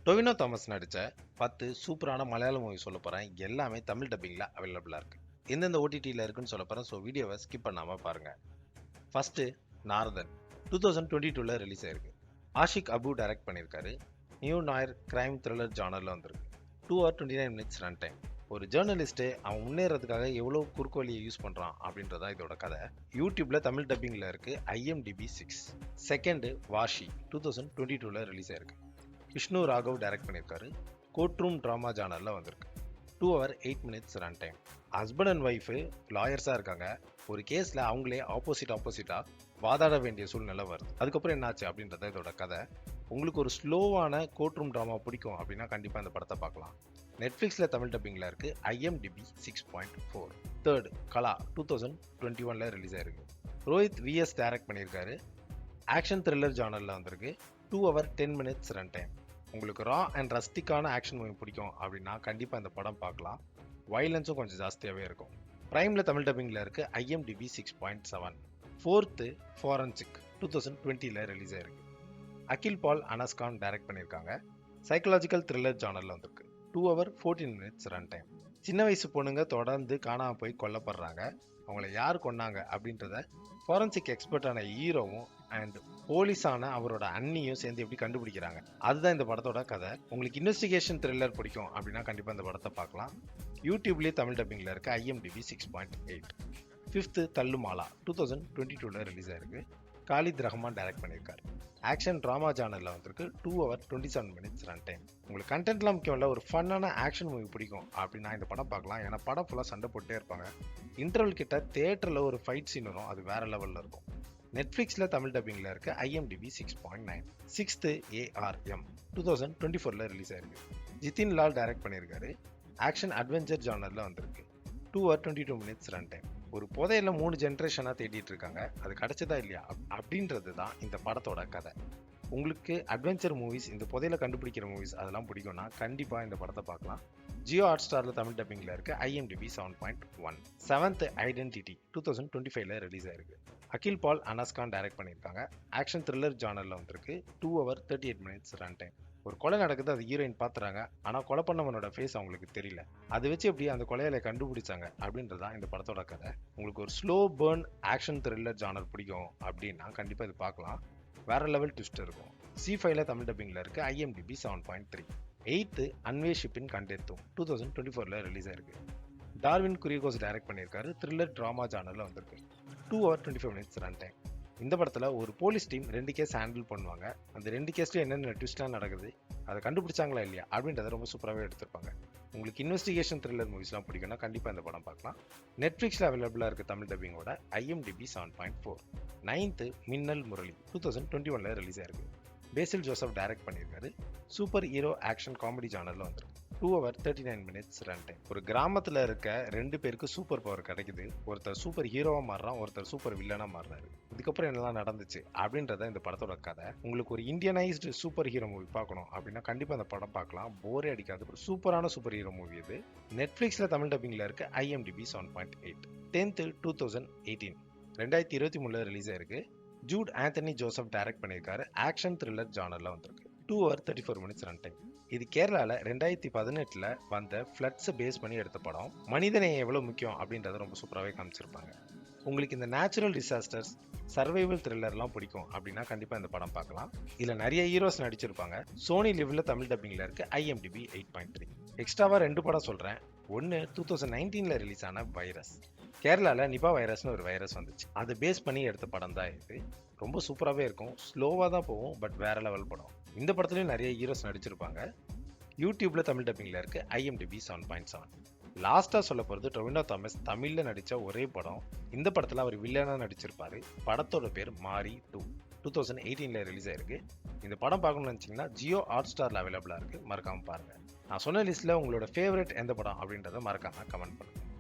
Tovino Thomas நடித்த 10 சூப்பரான மலையாள மூவி சொல்ல போகிறேன். எல்லாமே தமிழ் டப்பிங்கில் அவைலபிளாக இருக்குது. எந்தெந்த ஓடிடியில் இருக்குன்னு சொல்ல போகிறேன். ஸோ வீடியோவை ஸ்கிப் பண்ணாமல் பாருங்கள். ஃபஸ்ட்டு நார்தன் 2022 ரிலீஸ் ஆயிருக்கு. ஆஷிக் அபு டைரக்ட் பண்ணியிருக்காரு. நியூ நாயர் கிரைம் த்ரில்லர் ஜானரில் வந்திருக்கு. 2 hours 29 minutes ரன் டைம். ஒரு ஜேர்னலிஸ்ட்டு அவன் முன்னேறதுக்காக எவ்வளோ குறுக்கு வழியை யூஸ் பண்ணுறான் அப்படின்றதா இதோட கதை. யூடியூப்பில் தமிழ் டப்பிங்கில் இருக்குது. IMDb 6. செகண்டு வாஷி 2022 ரிலீஸ் ஆயிருக்கு. விஷ்ணு ராகவ் டைரக்ட் பண்ணியிருக்காரு. கோர்ட் ரூம் ட்ராமா ஜானரில் வந்திருக்கு. 2 hours 8 minutes run time. Husband and wife லாயர்ஸாக இருக்காங்க. ஒரு கேஸில் அவங்களே ஆப்போசிட்டாக வாதாட வேண்டிய சூழ்நிலை வருது. அதுக்கப்புறம் என்னாச்சு அப்படின்றத இதோட கதை. உங்களுக்கு ஒரு ஸ்லோவான கோர்ட் ரூம் ட்ராமா பிடிக்கும் அப்படின்னா கண்டிப்பாக இந்த படத்தை பார்க்கலாம். நெட்ஃப்ளிக்ஸில் தமிழ் டப்பிங்கில் இருக்குது. IMDb 6.4. தேர்டு கலா 2021 ரிலீஸ் ஆயிருக்கு. ரோஹித் VS டைரக்ட் பண்ணியிருக்காரு. ஆக்ஷன் த்ரில்லர் ஜானரில் வந்திருக்கு. 2 hours 10 minutes ரன் டைம். உங்களுக்கு ரா அண்ட் ரஸ்டிக்கான ஆக்ஷன் மூவி பிடிக்கும் அப்படின்னா கண்டிப்பாக இந்த படம் பார்க்கலாம். வைலன்ஸும் கொஞ்சம் ஜாஸ்தியாகவே இருக்கும். ப்ரைமில் தமிழ் டப்பிங்கில் இருக்குது. IMDb 6.7. ஃபோர்த்து ஃபாரன்சிக் 2020 ரிலீஸ் ஆயிருக்கு. அகில் பால் அனஸ்கான் டைரக்ட் பண்ணியிருக்காங்க. சைக்கலாஜிக்கல் த்ரில்லர் ஜானரில் வந்திருக்கு. 2 hours 14 minutes ரன் டைம். சின்ன வயசு பொண்ணுங்க தொடர்ந்து காணாமல் போய் கொல்லப்படுறாங்க. அவங்கள யார் கொன்னாங்க அப்படின்றத ஃபாரன்சிக் எக்ஸ்பர்ட்டான ஹீரோவும் அண்ட் போலீஸான அவரோட அண்ணியும் சேர்ந்து எப்படி கண்டுபிடிக்கிறாங்க, அதுதான் இந்த படத்தோட கதை. உங்களுக்கு இன்வெஸ்டிகேஷன் த்ரில்லர் பிடிக்கும் அப்படின்னா கண்டிப்பாக இந்த படத்தை பார்க்கலாம். யூடியூப்லேயே தமிழ் டப்பிங்கில் இருக்குது. IMDb 6.8. ஃபிஃப்த்து தள்ளுமாலா 2022 ரிலீஸ் ஆயிருக்கு. காலித் ரஹ்மான் டைரக்ட் பண்ணியிருக்காரு. ஆக்ஷன் ட்ராமா ஜானரில் வந்திருக்கு. 2 hours 27 minutes ரன் டைம். உங்களுக்கு கண்டென்ட்லாம் முக்கியம் இல்லை, ஒரு ஃபன்னான ஆக்ஷன் மூவி பிடிக்கும் அப்படின்னா இந்த படம் பார்க்கலாம். ஏன்னா படம் ஃபுல்லாக சண்டை போட்டே இருப்பாங்க. இன்டர்வல் கிட்ட தேட்டரில் ஒரு ஃபைட் சீன் வரும், அது வேற லெவலில் இருக்கும். நெட்ஃப்ளிக்ஸில் தமிழ் டப்பிங்கில் இருக்குது. IMDb 6.9. சிக்ஸ்த்து ARM 2024 ரிலீஸ் ஆயிருக்கு. ஜிதின் லால் டைரக்ட் பண்ணியிருக்காரு. ஆக்ஷன் அட்வென்ச்சர் ஜானரில் வந்திருக்கு. 2 hours 22 minutes ரன் டைம். ஒரு புதையில 3 ஜென்ரேஷனாக தேடிட்டு இருக்காங்க, அது கிடைச்சதா இல்லையா அப்படின்றது தான் இந்த படத்தோட கதை. உங்களுக்கு அட்வென்ச்சர் மூவிஸ், இந்த புதையில கண்டுபிடிக்கிற மூவிஸ் அதெல்லாம் பிடிக்கும்னா கண்டிப்பாக இந்த படத்தை பார்க்கலாம். ஜியோ ஹாட்ஸ்டாரில் தமிழ் டப்பிங்கில் இருக்குது. IMDb 7.1. செவன்த் ஐடென்டிட்டி 2025 ரிலீஸ் ஆயிருக்கு. அகில் பால் அனஸ்கான் டைரக்ட் பண்ணியிருக்காங்க. ஆக்ஷன் த்ரில்லர் ஜானரில் வந்திருக்கு. 2 hours 38 minutes ரன் டைம். ஒரு கொலை நடக்குது, அது ஹீரோயின் பார்த்துறாங்க, ஆனால் கொலை பண்ணவனோட ஃபேஸ் அவங்களுக்கு தெரியல. அதை வச்சு எப்படி அந்த கொலையில கண்டுபிடிச்சாங்க அப்படின்றதான் இந்த படத்தோட கதை. உங்களுக்கு ஒரு slow burn action thriller genre பிடிக்கும் அப்படின்னா கண்டிப்பாக இது பார்க்கலாம். வேற லெவல் ட்விஸ்ட் இருக்கும். C5 தமிழ் டப்பிங்கில் இருக்குது. IMDb 7.3. எயித்து அன்வேஷிப்பின் கண்டெத்தும் 2024 ரிலீஸ் ஆயிருக்கு. டார்வின் குரியகோஸ் டைரக்ட் பண்ணியிருக்காரு. த்ரில்லர் ட்ராமா ஜானரில் வந்திருக்கு. 2 hours 25 minutes ரன் டைம். இந்த படத்தில் ஒரு போலீஸ் டீம் 2 கேஸ் ஹேண்டில் பண்ணுவாங்க. அந்த 2 கேஸ்லையும் என்னென்ன ட்விஸ்ட்லாம் நடக்குது, அதை கண்டுபிடிச்சாங்களா இல்லையா அப்படின்றத ரொம்ப சூப்பராகவே எடுத்திருப்பாங்க. உங்களுக்கு இன்வெஸ்டிகேஷன் த்ரில்லர் மூவிஸ்லாம் பிடிக்கும்னா கண்டிப்பாக இந்த படம் பார்க்கலாம். நெட்ஃப்ளிக்ஸில் அவைலபிளாக இருக்குது தமிழ் டப்பிங்கோட. IMDb 7.4. நைன்த்து மின்னல் முரளி 2021 ரிலீஸ் ஆயிருக்கு. பேசில் ஜோசப் டைரக்ட் பண்ணியிருக்காரு. சூப்பர் ஹீரோ ஆக்ஷன் காமெடி ஜானரில் வந்திருக்கு. 2 hours 39 minutes ரன் டைம். ஒரு கிராமத்தில் இருக்க 2 பேருக்கு சூப்பர் பவர் கிடைக்குது. ஒருத்தர் சூப்பர் ஹீரோவாக மாறுறான், ஒருத்தர் சூப்பர் வில்லனாக மாறுறாரு. இதுக்கப்புறம் என்னெல்லாம் நடந்துச்சு அப்படின்றத இந்த படத்தோட கதை. உங்களுக்கு ஒரு இந்தியனைஸ்டு சூப்பர் ஹீரோ மூவி பார்க்கணும் அப்படின்னா கண்டிப்பாக அந்த படம் பார்க்கலாம். போரே அடிக்காது, ஒரு சூப்பரான சூப்பர் ஹீரோ மூவி இது. நெட்ஃப்ளிக்ஸில் தமிழ் டப்பிங்கில் இருக்குது. IMDb 7.8. 10th 2018 2023 ரிலீஸ் ஆயிருக்கு. ஜூட் ஆந்தனி ஜோசப் டைரக்ட் பண்ணியிருக்காரு. ஆக்ஷன் த்ரில்லர் ஜானரில் வந்திருக்கு. 2 hours 34 minutes ரன் டைம். இது கேரளாவில் 2018 வந்த ஃப்ளட்ஸை பேஸ் பண்ணி எடுத்த படம். மனிதநேயம் எவ்வளோ முக்கியம் அப்படின்றத ரொம்ப சூப்பராகவே காமிச்சிருப்பாங்க. உங்களுக்கு இந்த நேச்சுரல் டிசாஸ்டர்ஸ், சர்வைவல் த்ரில்லர்லாம் பிடிக்கும் அப்படின்னா கண்டிப்பாக இந்த படம் பார்க்கலாம். இதில் நிறைய ஹீரோஸ் நடிச்சிருப்பாங்க. சோனி லிவ்வில் தமிழ் டப்பிங்கில் இருக்குது. IMDb 8.3. எக்ஸ்ட்ராவாக 2 படம் சொல்கிறேன். ஒன்று 2019 ரிலீஸ் ஆன வைரஸ். கேரளாவில் நிபா வைரஸ்னு ஒரு வைரஸ் வந்துச்சு, அதை பேஸ் பண்ணி எடுத்த படம் தான் இது. ரொம்ப சூப்பராகவே இருக்கும். ஸ்லோவாக தான் போகும், பட் வேற லெவல் படம். இந்த படத்துலையும் நிறைய ஹீரோஸ் நடிச்சிருப்பாங்க. யூடியூப்பில் தமிழ் டப்பிங்கில் இருக்குது. IMDb 7.7. லாஸ்ட்டாக சொல்ல போகிறது டொவினோ தாமஸ் தமிழில் நடித்த ஒரே படம். இந்த படத்தில் அவர் வில்லனாக நடிச்சிருப்பார். படத்தோட பேர் மாரி 2. 2018 ரிலீஸ் ஆயிருக்கு. இந்த படம் பார்க்கணும்னு நினச்சிங்கன்னா ஜியோ ஹாட்ஸ்டாரில் அவைலபிளாக இருக்குது. மறக்காமல் பாருங்கள். நான் சொன்ன லிஸ்ட்டில் உங்களோட ஃபேவரட் எந்த படம் அப்படின்றத மறக்காமல் கமெண்ட் பண்ணுங்கள்.